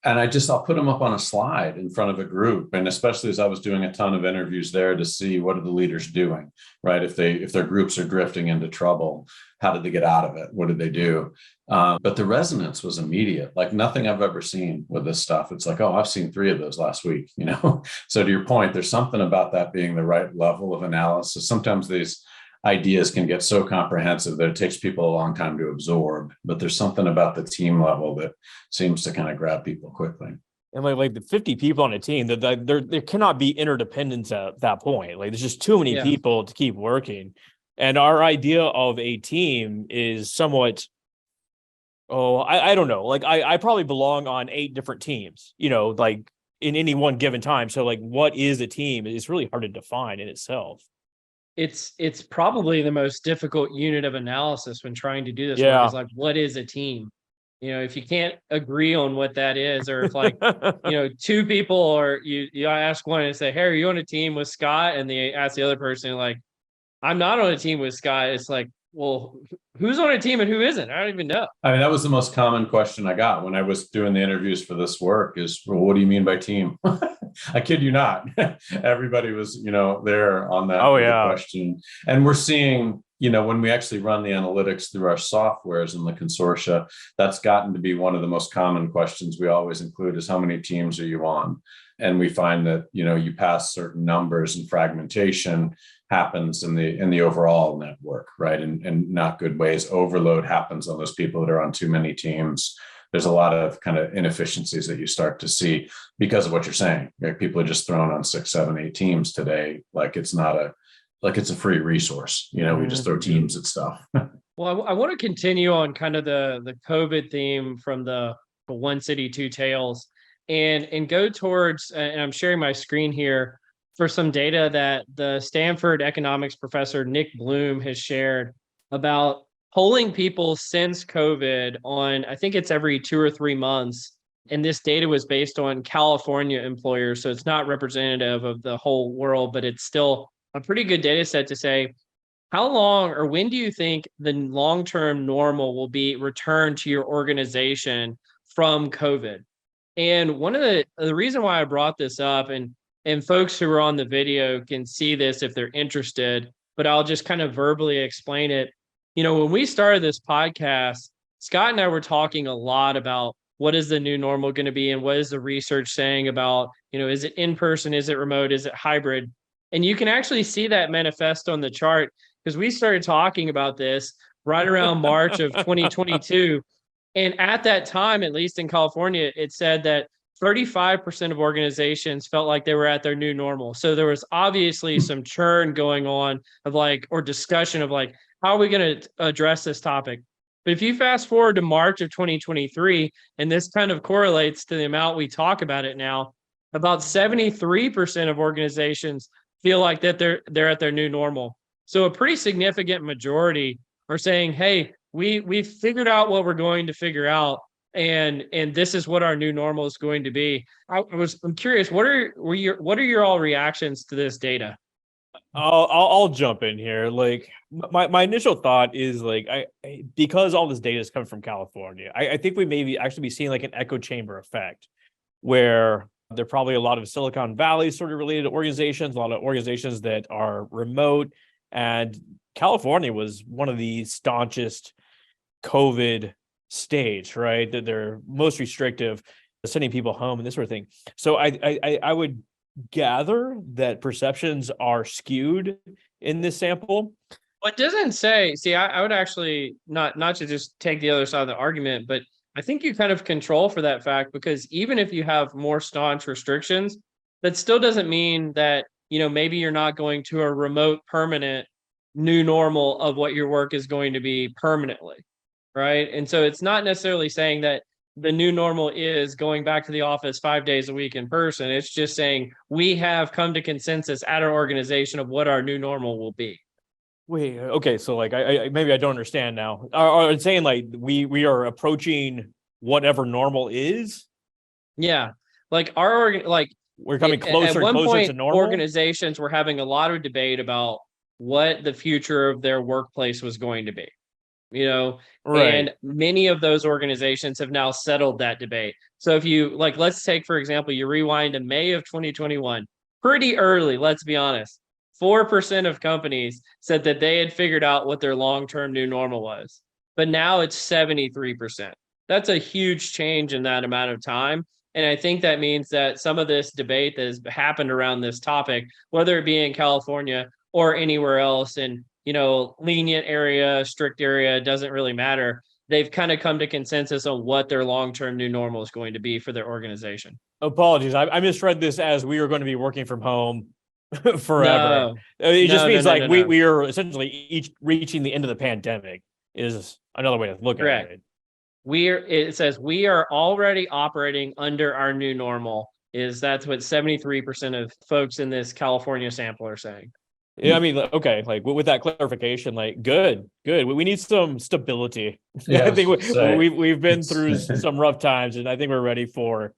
And I'll put them up on a slide in front of a group. And especially as I was doing a ton of interviews there to see what are the leaders doing, right? If their groups are drifting into trouble, how did they get out of it? What did they do? But the resonance was immediate, like nothing I've ever seen with this stuff. It's like, oh, I've seen 3 of those last week, So to your point, there's something about that being the right level of analysis. Sometimes these ideas can get so comprehensive that it takes people a long time to absorb, but there's something about the team level that seems to kind of grab people quickly. And like the 50 people on a team, there cannot be interdependence at that point. Like there's just too many people to keep working. And our idea of a team is somewhat, I don't know. Like I probably belong on 8 different teams, like in any one given time. So like, what is a team? It's really hard to define in itself. It's probably the most difficult unit of analysis when trying to do this work, is like, what is a team? if you can't agree on what that is, or if like, two people, or you ask one and say, hey, are you on a team with Scott? And they ask the other person, like, I'm not on a team with Scott. It's like, well, who's on a team and who isn't? I don't even know. I mean, that was the most common question I got when I was doing the interviews for this work is, well, what do you mean by team? I kid you not. Everybody was, there on that Oh with the yeah. question. And we're seeing, when we actually run the analytics through our softwares in the consortia, that's gotten to be one of the most common questions we always include is how many teams are you on? And we find that, you pass certain numbers and fragmentation happens in the overall network, right? And not good ways. Overload happens on those people that are on too many teams. There's a lot of kind of inefficiencies that you start to see because of what you're saying. Like people are just thrown on 6, 7, 8 teams today. Like it's a free resource. We just throw teams at stuff. Well, I want to continue on kind of the COVID theme from the One City, Two Tales, and go towards, and I'm sharing my screen here for some data that the Stanford economics professor Nick Bloom has shared about polling people since COVID on, I think it's every 2 or 3 months. And this data was based on California employers. So it's not representative of the whole world, but it's still a pretty good data set to say, how long or when do you think the long-term normal will be returned to your organization from COVID? And one of the reason why I brought this up, and folks who are on the video can see this if they're interested, but I'll just kind of verbally explain it. When we started this podcast, Scott and I were talking a lot about what is the new normal going to be and what is the research saying about, is it in person, is it remote, is it hybrid? And you can actually see that manifest on the chart because we started talking about this right around March of 2022. And at that time, at least in California, it said that 35% of organizations felt like they were at their new normal. So there was obviously some churn going on or discussion of like, how are we going to address this topic? But if you fast forward to March of 2023, and this kind of correlates to the amount we talk about it now, about 73% of organizations feel like that they're at their new normal. So a pretty significant majority are saying, hey, we figured out what we're going to figure out. And this is what our new normal is going to be. I'm curious, what are your all reactions to this data? I'll jump in here. Like my initial thought is like because all this data is coming from California, I think we may actually be seeing like an echo chamber effect where there are probably a lot of Silicon Valley sort of related organizations, a lot of organizations that are remote, and California was one of the staunchest COVID states, right? That they're most restrictive, sending people home and this sort of thing. So I would gather that perceptions are skewed in this sample. What doesn't say, see, I would actually not to just take the other side of the argument, but I think you kind of control for that fact, because even if you have more staunch restrictions, that still doesn't mean that, maybe you're not going to a remote permanent new normal of what your work is going to be permanently. Right. And so it's not necessarily saying that the new normal is going back to the office 5 days a week in person. It's just saying we have come to consensus at our organization of what our new normal will be. Wait, okay, so like I maybe I don't understand now. Are you saying like we are approaching whatever normal is? Yeah, like we're coming closer and closer to normal. Organizations were having a lot of debate about what the future of their workplace was going to be. Right. And many of those organizations have now settled that debate. So if you let's take, for example, you rewind to May of 2021, pretty early, let's be honest, 4% of companies said that they had figured out what their long-term new normal was, but now it's 73%. That's a huge change in that amount of time. And I think that means that some of this debate that has happened around this topic, whether it be in California or anywhere else, and lenient area, strict area, doesn't really matter. They've kind of come to consensus on what their long-term new normal is going to be for their organization. Apologies. I misread this as we are going to be working from home forever. No. It just means no. we are essentially each reaching the end of the pandemic is another way to look Correct. at it. It says we are already operating under our new normal. That's what 73% of folks in this California sample are saying. Yeah, I mean, okay, like with that clarification, like good. We need some stability. Yeah, I think say we've been it's through some rough times, and I think we're ready for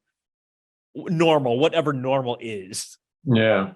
normal, whatever normal is. yeah.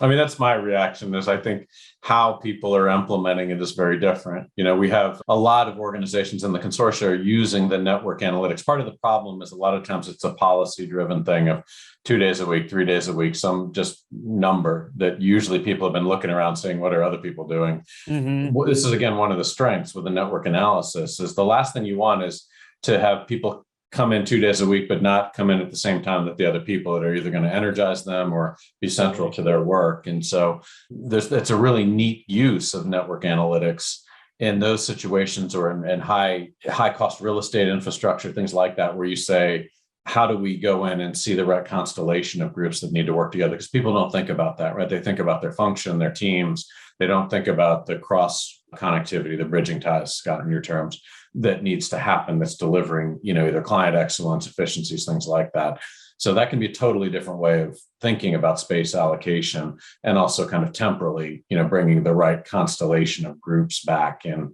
I mean, that's my reaction is I think how people are implementing it is very different. We have a lot of organizations in the consortia are using the network analytics. Part of the problem is a lot of times it's a policy driven thing of 2 days a week, 3 days a week, some just number that usually people have been looking around saying, what are other people doing? This is, again, one of the strengths with the network analysis is the last thing you want is to have people come in 2 days a week, but not come in at the same time that the other people that are either going to energize them or be central to their work. And so that's a really neat use of network analytics in those situations or in high cost real estate infrastructure, things like that, where you say, how do we go in and see the right constellation of groups that need to work together? Because people don't think about that, right? They think about their function, their teams. They don't think about the cross connectivity, the bridging ties, Scott, in your terms, that needs to happen that's delivering, either client excellence, efficiencies, things like that. So that can be a totally different way of thinking about space allocation and also kind of temporally, bringing the right constellation of groups back in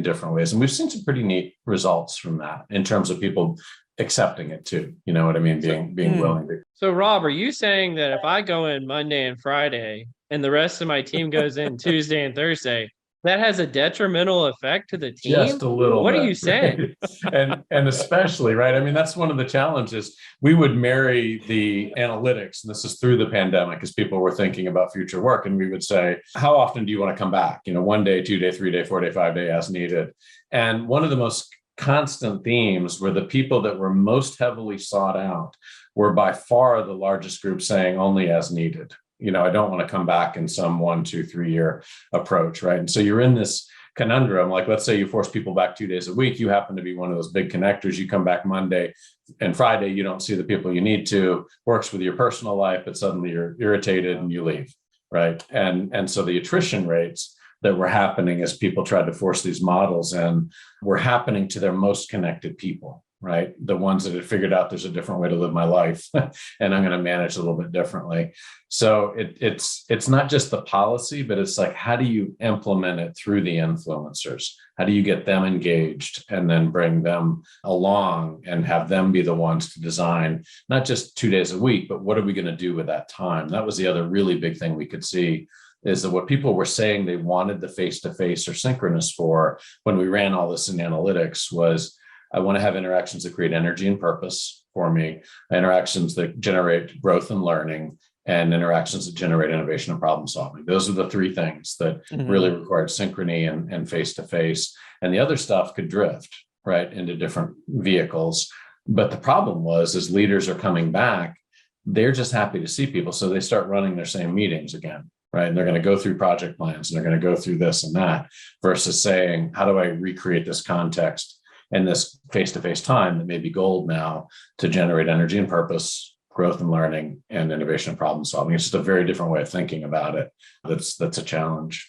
different ways. And we've seen some pretty neat results from that in terms of people accepting it too. You know what I mean? Being willing to. So Rob, are you saying that if I go in Monday and Friday and the rest of my team goes in Tuesday and Thursday, that has a detrimental effect to the team? Just a little What bit. are you saying? And especially, right? I mean, that's one of the challenges. We would marry the analytics, and this is through the pandemic as people were thinking about future work. And we would say, how often do you want to come back? 1 day, 2 day, 3 day, 4 day, 5 day as needed. And one of the most constant themes were the people that were most heavily sought out were by far the largest group saying only as needed. I don't want to come back in some 1, 2, 3 year approach, right? And so you're in this conundrum. Like, let's say you force people back 2 days a week. You happen to be one of those big connectors. You come back Monday and Friday, you don't see the people you need to, works with your personal life, but suddenly you're irritated and you leave, right? And so the attrition rates that were happening as people tried to force these models in were happening to their most connected people, right? The ones that had figured out there's a different way to live my life and I'm going to manage a little bit differently. So it's not just the policy, but it's like, how do you implement it through the influencers? How do you get them engaged and then bring them along and have them be the ones to design, not just 2 days a week, but what are we going to do with that time? That was the other really big thing we could see is that what people were saying they wanted the face-to-face or synchronous for when we ran all this in analytics was, I want to have interactions that create energy and purpose for me, interactions that generate growth and learning, and interactions that generate innovation and problem solving. Those are the three things that really required synchrony and face-to-face. And the other stuff could drift, right, into different vehicles. But the problem was, as leaders are coming back, they're just happy to see people. So they start running their same meetings again. Right. And they're going to go through project plans and they're going to go through this and that versus saying, how do I recreate this context and this face-to-face time that may be gold now to generate energy and purpose, growth and learning, and innovation and problem solving? It's just a very different way of thinking about it. That's a challenge.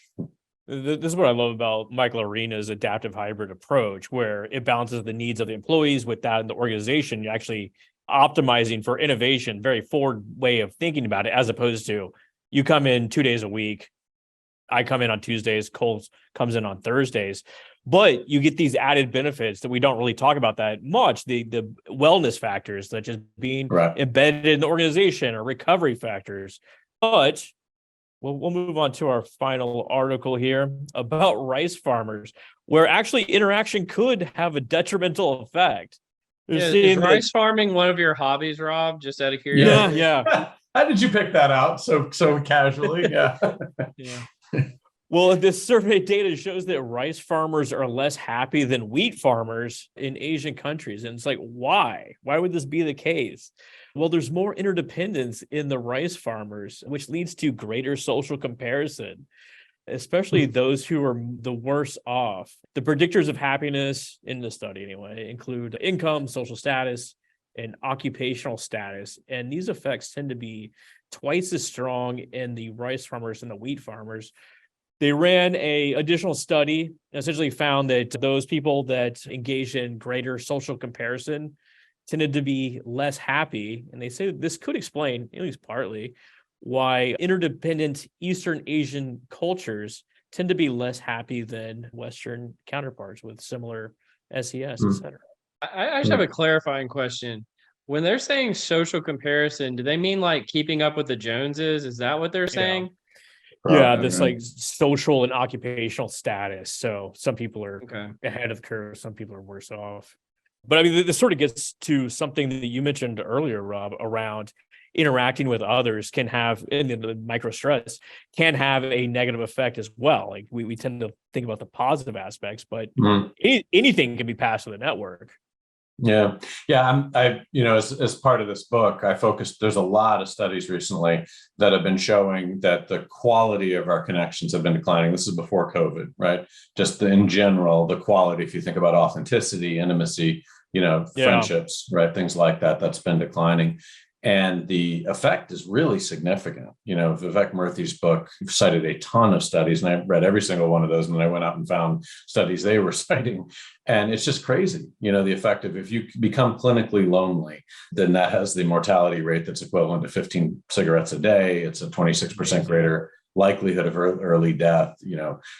This is what I love about Michael Arena's adaptive hybrid approach, where it balances the needs of the employees with that in the organization. You're actually optimizing for innovation, very forward way of thinking about it, as opposed to you come in 2 days a week. I come in on Tuesdays, Cole comes in on Thursdays, but you get these added benefits that we don't really talk about that much. The wellness factors, such as being embedded in the organization, or recovery factors. But we'll move on to our final article here about rice farmers, where actually interaction could have a detrimental effect. Is rice farming one of your hobbies, Rob? Just out of curiosity. Yeah. How did you pick that out so casually? Yeah. Well, this survey data shows that rice farmers are less happy than wheat farmers in Asian countries. And it's like, why? Why would this be the case? Well, there's more interdependence in the rice farmers, which leads to greater social comparison, especially those who are the worse off. The predictors of happiness in the study, anyway, include income, social status, and occupational status. And these effects tend to be twice as strong in the rice farmers and the wheat farmers. They ran an additional study and essentially found that those people that engaged in greater social comparison tended to be less happy. And they say this could explain, at least partly, why interdependent Eastern Asian cultures tend to be less happy than Western counterparts with similar SES, et cetera. I just have a clarifying question. When they're saying social comparison, do they mean like keeping up with the Joneses? Is that what they're saying? Yeah, this like social and occupational status. So some people are Okay. ahead of the curve, some people are worse off. But I mean, this sort of gets to something that you mentioned earlier, Rob, around interacting with others can have, and the microstress can have a negative effect as well. Like we tend to think about the positive aspects, but anything can be passed to the network. Yeah. As part of this book, I focused, there's a lot of studies recently that have been showing that the quality of our connections have been declining. This is before COVID, right? Just in general, the quality, if you think about authenticity, intimacy, friendships, right? Things like that, that's been declining. And the effect is really significant. Vivek Murthy's book cited a ton of studies, and I read every single one of those. And then I went out and found studies they were citing. And it's just crazy, the effect of if you become clinically lonely, then that has the mortality rate that's equivalent to 15 cigarettes a day. It's a 26% greater likelihood of early death,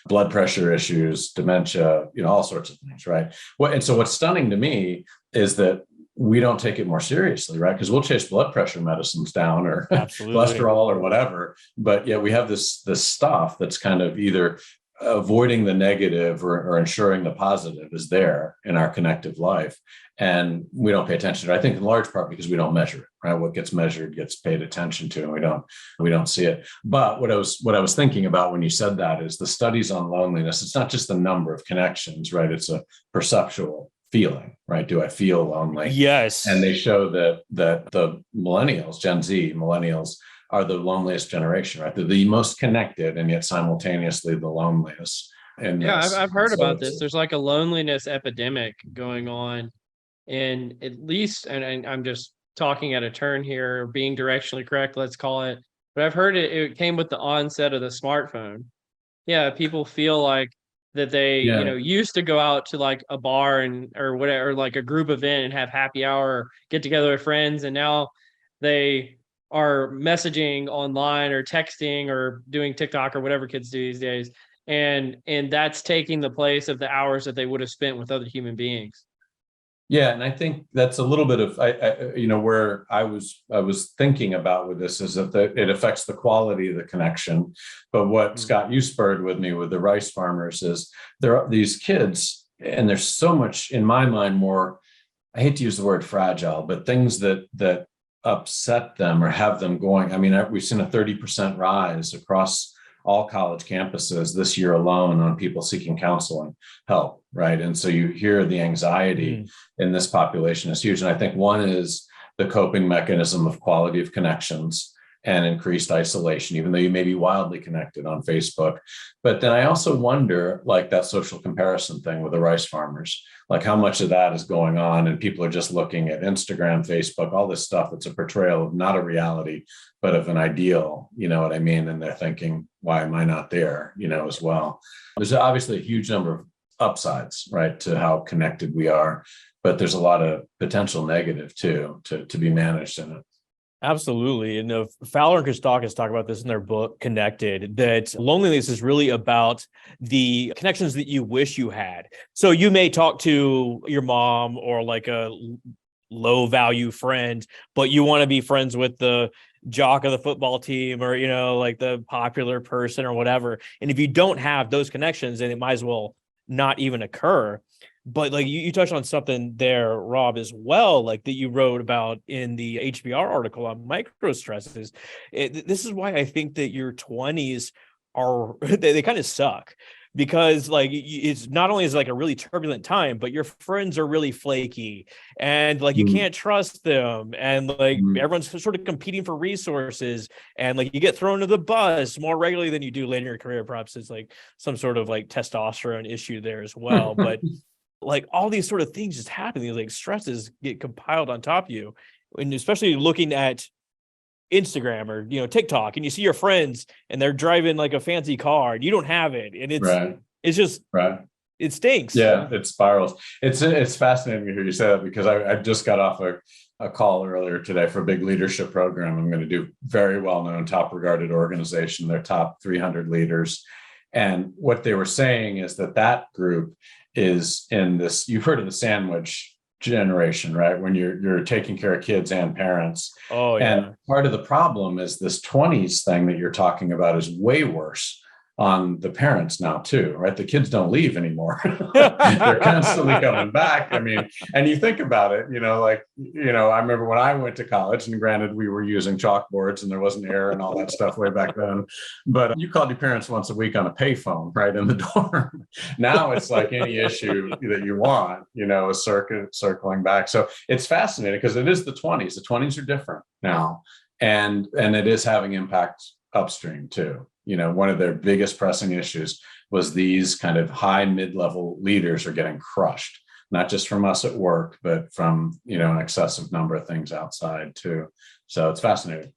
blood pressure issues, dementia, all sorts of things, right? And so what's stunning to me is that we don't take it more seriously, right? Because we'll chase blood pressure medicines down or cholesterol or whatever, but yet we have this stuff that's kind of either avoiding the negative or ensuring the positive is there in our connective life, and we don't pay attention to it. I think in large part because we don't measure it, right? What gets measured gets paid attention to, and we don't see it. But what I was thinking about when you said that is the studies on loneliness. It's not just the number of connections, right? It's a perceptual feeling, right? Do I feel lonely? Yes. And they show that the millennials, Gen Z millennials, are the loneliest generation, right? They're the most connected and yet simultaneously the loneliest. And I've heard about this. There's like a loneliness epidemic going on, and at least, and I'm just talking at a turn here, being directionally correct, let's call it. But I've heard it came with the onset of the smartphone. Yeah, people feel like that they used to go out to like a bar or whatever, like a group event and have happy hour or get together with friends, and now they are messaging online or texting or doing TikTok or whatever kids do these days, and that's taking the place of the hours that they would have spent with other human beings. Yeah, and I think that's a little bit of where I was thinking about with this is that it affects the quality of the connection. But what Scott, you spurred with me with the rice farmers is there are these kids, and there's so much in my mind more. I hate to use the word fragile, but things that upset them or have them going. I mean, we've seen a 30% rise across all college campuses this year alone on people seeking counseling help, right? And so you hear the anxiety in this population is huge. And I think one is the coping mechanism of quality of connections and increased isolation, even though you may be wildly connected on Facebook. But then I also wonder, like that social comparison thing with the rice farmers, like how much of that is going on and people are just looking at Instagram, Facebook, all this stuff that's a portrayal of not a reality, but of an ideal, you know what I mean? And they're thinking, why am I not there, as well? There's obviously a huge number of upsides, right, to how connected we are, but there's a lot of potential negative too, to be managed in it. Absolutely. And Fowler and Christakis talk about this in their book, Connected, that loneliness is really about the connections that you wish you had. So you may talk to your mom or like a low value friend, but you want to be friends with the jock of the football team or, like the popular person or whatever. And if you don't have those connections, then it might as well not even occur. But like you touched on something there, Rob, as well, like that you wrote about in the HBR article on microstresses. This is why I think that your 20s are, they kind of suck, because like it's not only is like a really turbulent time, but your friends are really flaky and like you can't trust them. And like everyone's sort of competing for resources, and like you get thrown to the bus more regularly than you do later in your career. Perhaps it's like some sort of like testosterone issue there as well. But like all these sort of things just happen. These like stresses get compiled on top of you. And especially looking at Instagram or, TikTok, and you see your friends and they're driving like a fancy car and you don't have it. And it's just, it stinks. Yeah, it spirals. It's fascinating to hear you say that, because I just got off a a call earlier today for a big leadership program. I'm going to do very well-known, top-regarded organization, their top 300 leaders. And what they were saying is that group is in this, you've heard of the sandwich generation, right? When you're taking care of kids and parents. Oh, yeah. And part of the problem is this 20s thing that you're talking about is way worse on the parents now too, right? The kids don't leave anymore. They're constantly coming back. I mean, and you think about it, I remember when I went to college, and granted we were using chalkboards and there wasn't air and all that stuff way back then, but you called your parents once a week on a payphone right in the dorm. Now it's like any issue that you want, is circling back. So it's fascinating because it is the 20s. The 20s are different now. And it is having impact upstream too. One of their biggest pressing issues was these kind of high mid-level leaders are getting crushed, not just from us at work, but from, an excessive number of things outside too. So it's fascinating.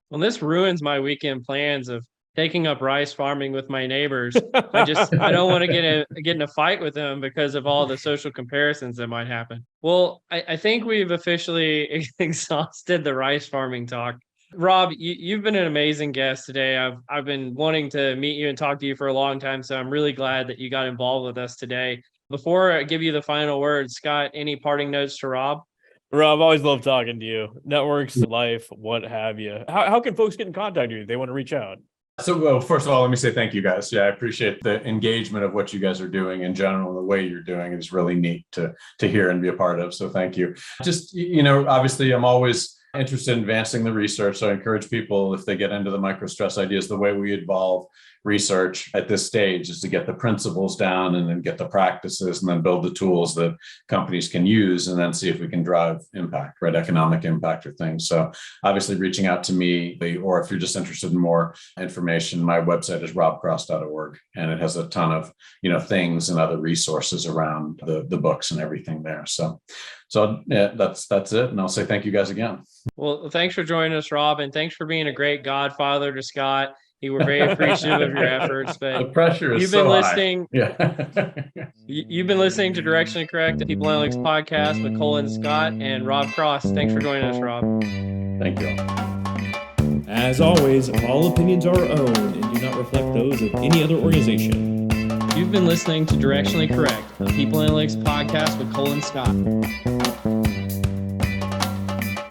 Well, this ruins my weekend plans of taking up rice farming with my neighbors. I don't want to get in a fight with them because of all the social comparisons that might happen. Well, I think we've officially exhausted the rice farming talk. Rob, you've been an amazing guest today. I've been wanting to meet you and talk to you for a long time, so I'm really glad that you got involved with us today. Before I give you the final word, Scott, any parting notes to Rob? Rob, always love talking to you. Networks, life, what have you. How can folks get in contact with you if they want to reach out? So, well, first of all, let me say thank you guys. Yeah, I appreciate the engagement of what you guys are doing in general. The way you're doing it is really neat to hear and be a part of. So thank you. Just, obviously I'm always interested in advancing the research. So I encourage people, if they get into the microstress ideas, the way we evolve research at this stage is to get the principles down and then get the practices and then build the tools that companies can use and then see if we can drive impact, right? Economic impact or things. So obviously reaching out to me, or if you're just interested in more information, my website is robcross.org and it has a ton of, things and other resources around the books and everything there. So yeah, that's it. And I'll say thank you guys again. Well, thanks for joining us, Rob. And thanks for being a great godfather to Scott. You were very appreciative of your efforts, but the pressure is you've been so listening. High. Yeah. You've been listening to Directionally Correct, the People Analytics podcast with Colin Scott and Rob Cross. Thanks for joining us, Rob. Thank you all. As always, all opinions are our own and do not reflect those of any other organization. You've been listening to Directionally Correct, the People Analytics podcast with Colin Scott.